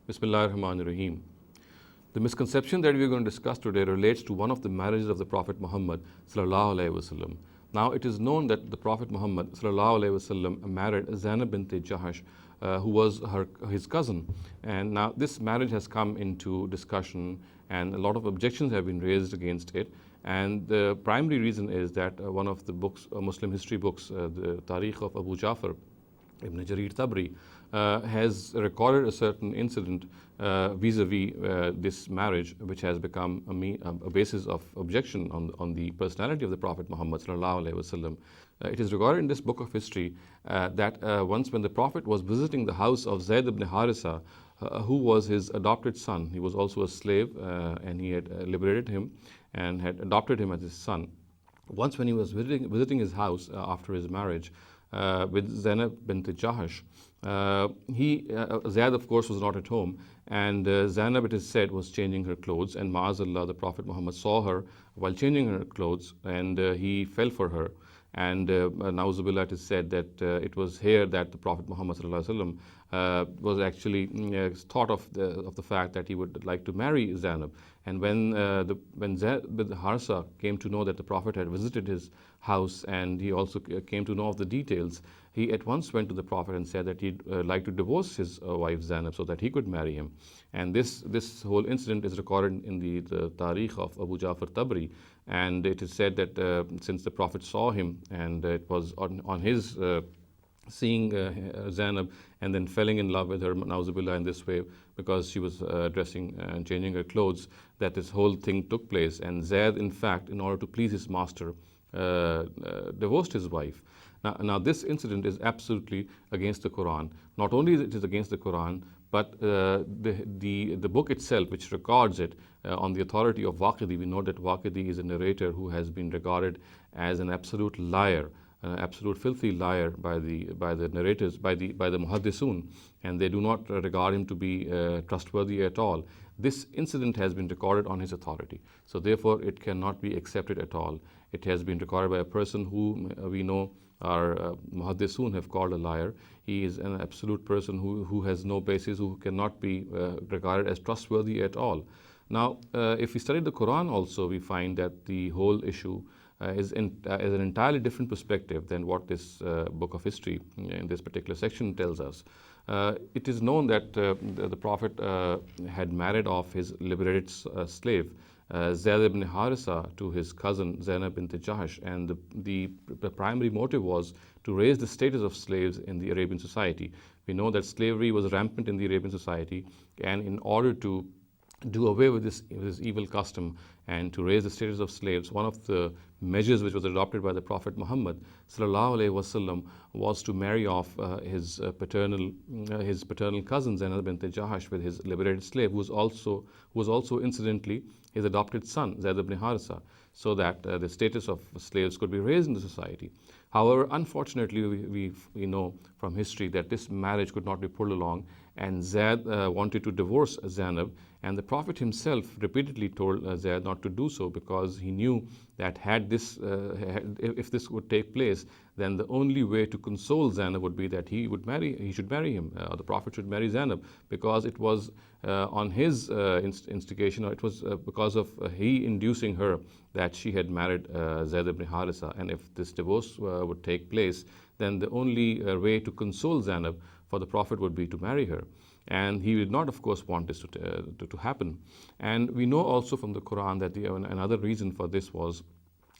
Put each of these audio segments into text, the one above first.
Bismillahir Rahmanir Rahim. The misconception that we are going to discuss today relates to one of the marriages of the Prophet Muhammad sallallahu alaihi wasallam. Now, it is known that the Prophet Muhammad sallallahu alaihi wasallam married Zainab bint Jahash, who was his cousin. And now this marriage has come into discussion, and a lot of objections have been raised against it. And the primary reason is that one of the books, Muslim history books, the Tarikh of Abu Ja'far Ibn Jarir Tabri, has recorded a certain incident vis-a-vis this marriage, which has become a basis of objection on the personality of the Prophet Muhammad sallallahu alaihi wasallam. It is recorded in this book of history that once when the Prophet was visiting the house of Zayd ibn Harisa, who was his adopted son, he was also a slave, and he had liberated him and had adopted him as his son. Once when he was visiting his house after his marriage with Zainab bint Jahash, Zayd of course was not at home, and Zainab, it is said, was changing her clothes, and ma'azallah, the Prophet Muhammad saw her while changing her clothes, and he fell for her. And na'uzubillah, it is said that it was here that the Prophet Muhammad sallallahu alaihi wasallam was actually thought of the fact that he would like to marry Zainab. And when Zayd bin Harisa came to know that the Prophet had visited his house, and he also came to know of the details, he at once went to the Prophet and said that he'd like to divorce his wife Zainab so that he could marry him. And this whole incident is recorded in the Tarikh of Abu Ja'far Tabri. And it is said that since the Prophet saw him, and it was on his seeing Zainab and then falling in love with her, na'uzubillah, in this way, because she was dressing and changing her clothes, that this whole thing took place. And Zayd, in fact, in order to please his master, divorced his wife. Now, this incident is absolutely against the Quran. Not only is it against the Quran, but the book itself, which records it on the authority of Waqidi, we know that Waqidi is a narrator who has been regarded as an absolute liar, an absolute filthy liar by the narrators, by the muhaddisun, and they do not regard him to be trustworthy at all. This incident has been recorded on his authority, so therefore it cannot be accepted at all. It has been recorded by a person who we know our muhaddisun have called a liar. He is an absolute person who has no basis, who cannot be regarded as trustworthy at all. Now, if we study the Quran also, we find that the whole issue is an entirely different perspective than what this book of history in this particular section tells us. It is known that the Prophet had married off his liberated slave, Zayd ibn Harisa, to his cousin Zainab bint Jahash, and the primary motive was to raise the status of slaves in the Arabian society. We know that slavery was rampant in the Arabian society, and in order to do away with this evil custom and to raise the status of slaves, one of the measures which was adopted by the Prophet Muhammad sallallahu alaihi wasallam was to marry off his paternal cousin Zainab bint Jahash with his liberated slave, who was also incidentally his adopted son Zayd ibn Harisa, so that the status of slaves could be raised in the society. However, unfortunately, we know from history that this marriage could not be pulled along, and Zayd wanted to divorce Zainab, and the Prophet himself repeatedly told Zayd not to do so, because he knew that if this would take place, then the only way to console Zainab would be that he should marry him, the Prophet should marry Zainab, because it was on his instigation, or it was because of he inducing her that she had married Zayd ibn Harisa. And if this divorce would take place, then the only way to console Zainab for the Prophet would be to marry her. And he did not, of course, want this to happen. And we know also from the Quran that another reason for this was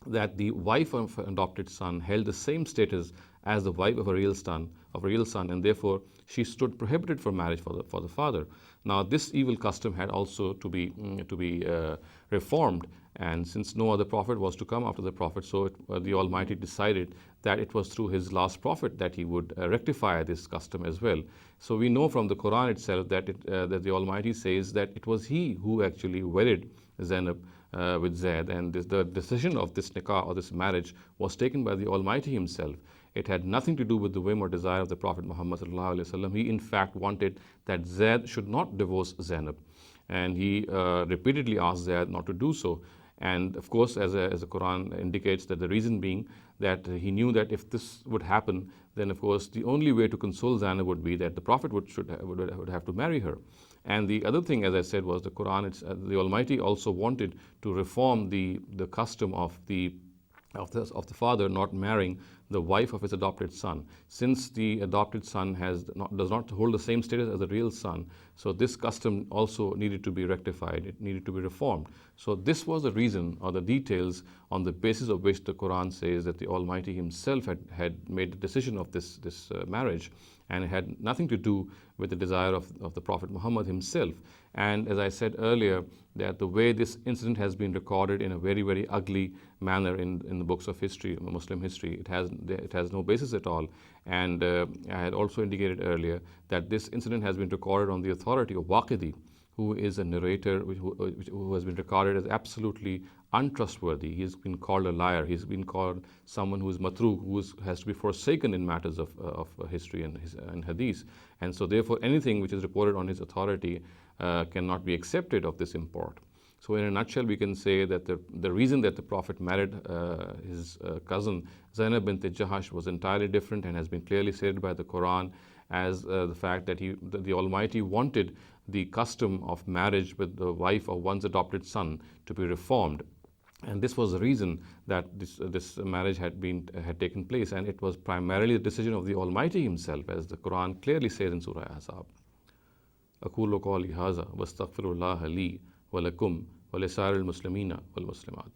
that the wife of an adopted son held the same status as the wife of a real son, and therefore she stood prohibited for marriage for the father. Now, this evil custom had also to be reformed, and since no other prophet was to come after the Prophet, so the Almighty decided that it was through his last prophet that he would rectify this custom as well. So we know from the Quran itself that the Almighty says that it was he who actually wedded Zainab with Zayd, and the decision of this nikah, or this marriage, was taken by the Almighty himself. It had nothing to do with the whim or desire of the Prophet Muhammad sallallahu alaihi wasallam. He in fact wanted that Zayd should not divorce Zainab, and he repeatedly asked Zayd not to do so. And of course, as the Quran indicates, that the reason being that he knew that if this would happen, then of course the only way to console Zainab would be that the Prophet would have to marry her. And the other thing, as I said, was the Quran. The Almighty also wanted to reform the custom of the father not marrying the wife of his adopted son. Since the adopted son does not hold the same status as the real son, so this custom also needed to be rectified. It needed to be reformed. So this was the reason, or the details on the basis of which the Quran says that the Almighty Himself had made the decision of this marriage, and it had nothing to do with the desire of the Prophet Muhammad himself. And as I said earlier, that the way this incident has been recorded in a very, very ugly manner in the books of history, Muslim history, it has no basis at all. And I had also indicated earlier that this incident has been recorded on the authority of Waqidi, who is a narrator who has been regarded as absolutely untrustworthy. He's been called a liar. He's been called someone who is matruk, who has to be forsaken in matters of history and hadith. And so therefore anything which is reported on his authority cannot be accepted of this import. So in a nutshell, we can say that the reason that the Prophet married his cousin Zainab bint Jahash was entirely different, and has been clearly stated by the Quran as the fact that the Almighty wanted the custom of marriage with the wife of one's adopted son to be reformed. And this was the reason that this marriage had taken place, and it was primarily the decision of the Almighty Himself, as the Quran clearly says in Surah Ahzab. أقول قولي هذا واستغفر الله لي ولكم ولسائر المسلمين والمسلمات.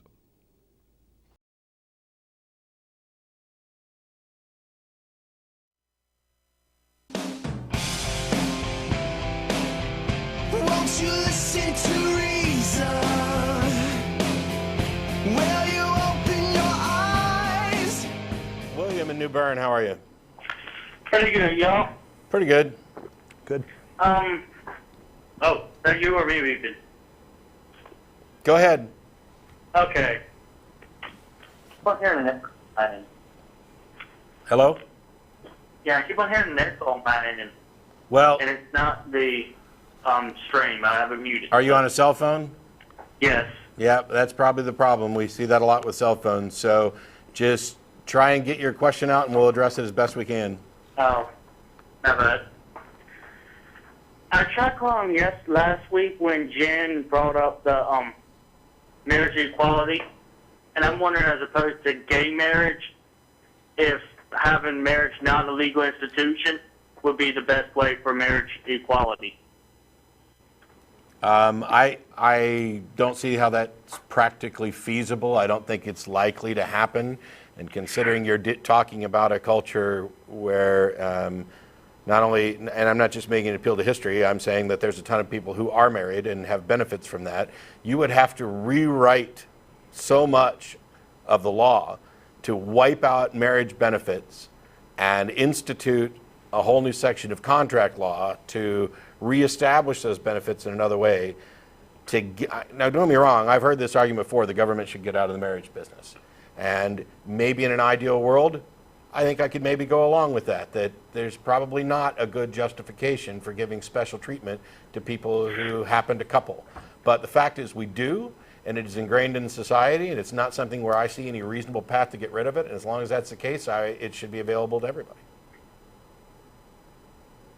Won't you listen to reason? Will you open your eyes? William in New Bern, how are you? Pretty good, y'all. Pretty good. Good. Oh, that you or me, Beacon? Go ahead. Okay. Keep on hearing that. Hello? Yeah, I keep on hearing that on mine, and Well, it's not the stream. I have it muted. are you on a cell phone? Yes. Yeah, that's probably the problem. We see that a lot with cell phones. So just try and get your question out, and we'll address it as best we can. Oh, not bad. I tried calling last week when Jen brought up the marriage equality, and I'm wondering, as opposed to gay marriage, if having marriage not a legal institution would be the best way for marriage equality. I don't see how that's practically feasible. I don't think it's likely to happen. And considering you're talking about a culture where not only, and I'm not just making an appeal to history, I'm saying that there's a ton of people who are married and have benefits from that. You would have to rewrite so much of the law to wipe out marriage benefits and institute a whole new section of contract law to reestablish those benefits in another way. Now, don't get me wrong, I've heard this argument before, the government should get out of the marriage business. And maybe in an ideal world, I think I could maybe go along with that there's probably not a good justification for giving special treatment to people who happen to couple. But the fact is we do, and it is ingrained in society, and it's not something where I see any reasonable path to get rid of it. And as long as that's the case, it should be available to everybody.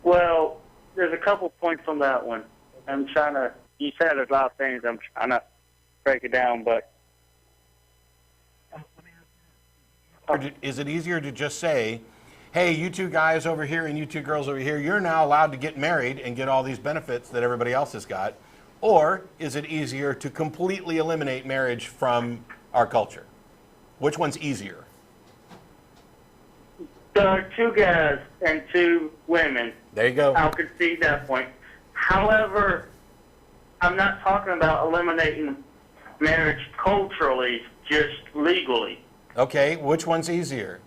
Well, there's a couple points on that one. You said a lot of things, I'm trying to break it down, but... Is it easier to just say, hey, you two guys over here and you two girls over here, you're now allowed to get married and get all these benefits that everybody else has got? Or is it easier to completely eliminate marriage from our culture? Which one's easier? There are two guys and two women. There you go. I'll concede that point. However, I'm not talking about eliminating marriage culturally, just legally. Okay, which one's easier?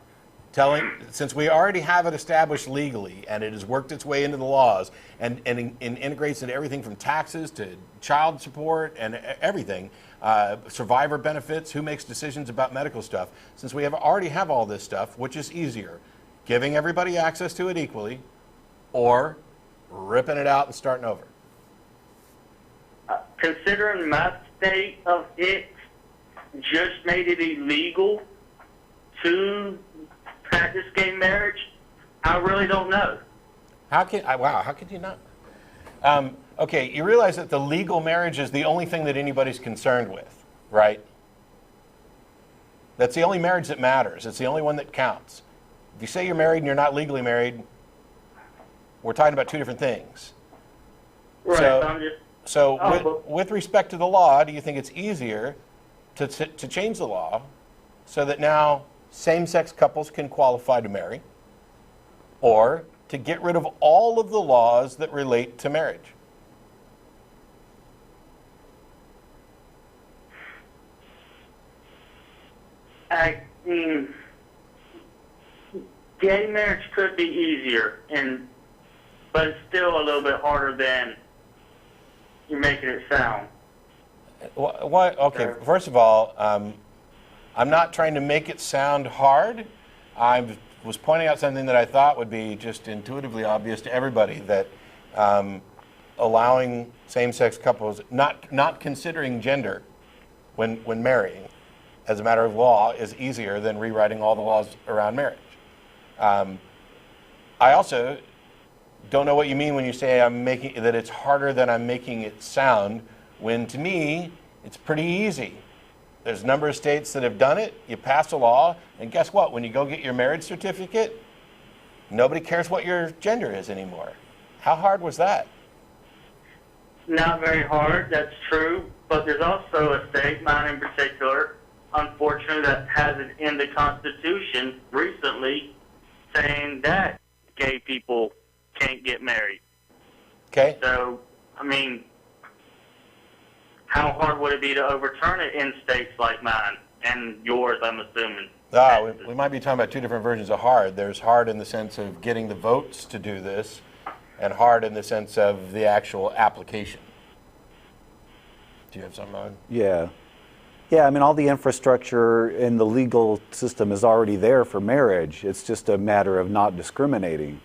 Since we already have it established legally and it has worked its way into the laws and integrates into everything from taxes to child support and everything, survivor benefits, who makes decisions about medical stuff, since we already have all this stuff, which is easier? Giving everybody access to it equally, or ripping it out and starting over? Considering my state of it just made it illegal to practice gay marriage, I really don't know. How could you not? Okay, you realize that the legal marriage is the only thing that anybody's concerned with, right? That's the only marriage that matters. It's the only one that counts. If you say you're married and you're not legally married, we're talking about two different things. Right. So- I'm just. So, Oh, with, but- with respect to the law, do you think it's easier to change the law so that now same-sex couples can qualify to marry, or to get rid of all of the laws that relate to marriage? I mean, gay marriage could be easier, but it's still a little bit harder than you're making it sound. Why? Okay, first of all, I'm not trying to make it sound hard. I was pointing out something that I thought would be just intuitively obvious to everybody, that allowing same-sex couples, not considering gender when marrying, as a matter of law, is easier than rewriting all the laws around marriage. I also don't know what you mean when you say that it's harder than I'm making it sound, when to me, it's pretty easy. There's a number of states that have done it. You pass a law, and guess what? When you go get your marriage certificate, nobody cares what your gender is anymore. How hard was that? Not very hard, that's true, but there's also a state, mine in particular, unfortunately, that has it in the Constitution recently saying that gay people can't get married. Okay? So, I mean, how hard would it be to overturn it in states like mine and yours, I'm assuming? We might be talking about two different versions of hard. There's hard in the sense of getting the votes to do this, and hard in the sense of the actual application. Do you have something on? Yeah. Yeah, I mean, all the infrastructure in the legal system is already there for marriage. It's just a matter of not discriminating.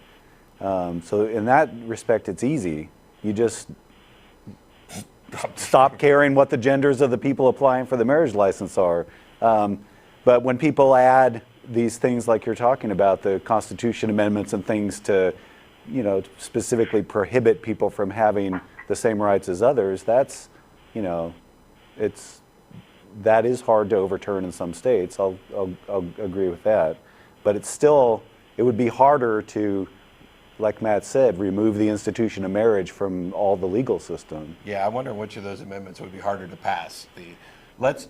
So in that respect, it's easy. You just stop caring what the genders of the people applying for the marriage license are. But when people add these things like you're talking about, the Constitution amendments and things to, specifically prohibit people from having the same rights as others, that's, that is hard to overturn in some states. I'll agree with that. But it would be harder to, like Matt said, remove the institution of marriage from all the legal system. Yeah, I wonder which of those amendments would be harder to pass. Let's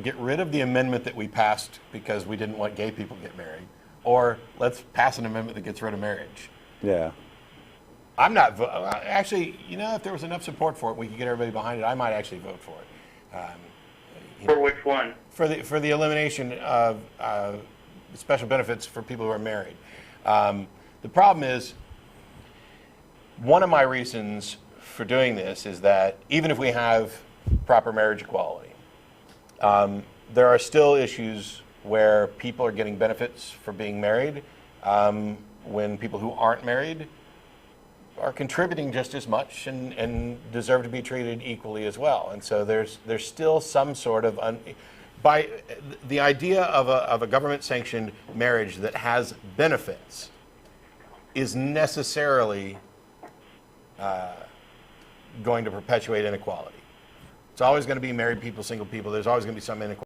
get rid of the amendment that we passed because we didn't want gay people to get married, or let's pass an amendment that gets rid of marriage. Yeah. I'm not actually. If there was enough support for it, we could get everybody behind it. I might actually vote for it. For which one? For the elimination of special benefits for people who are married. The problem is, one of my reasons for doing this is that even if we have proper marriage equality, there are still issues where people are getting benefits for being married when people who aren't married are contributing just as much and deserve to be treated equally as well. And so there's still some sort of by the idea of a government-sanctioned marriage that has benefits is necessarily going to perpetuate inequality. It's always going to be married people, single people. There's always going to be some inequality.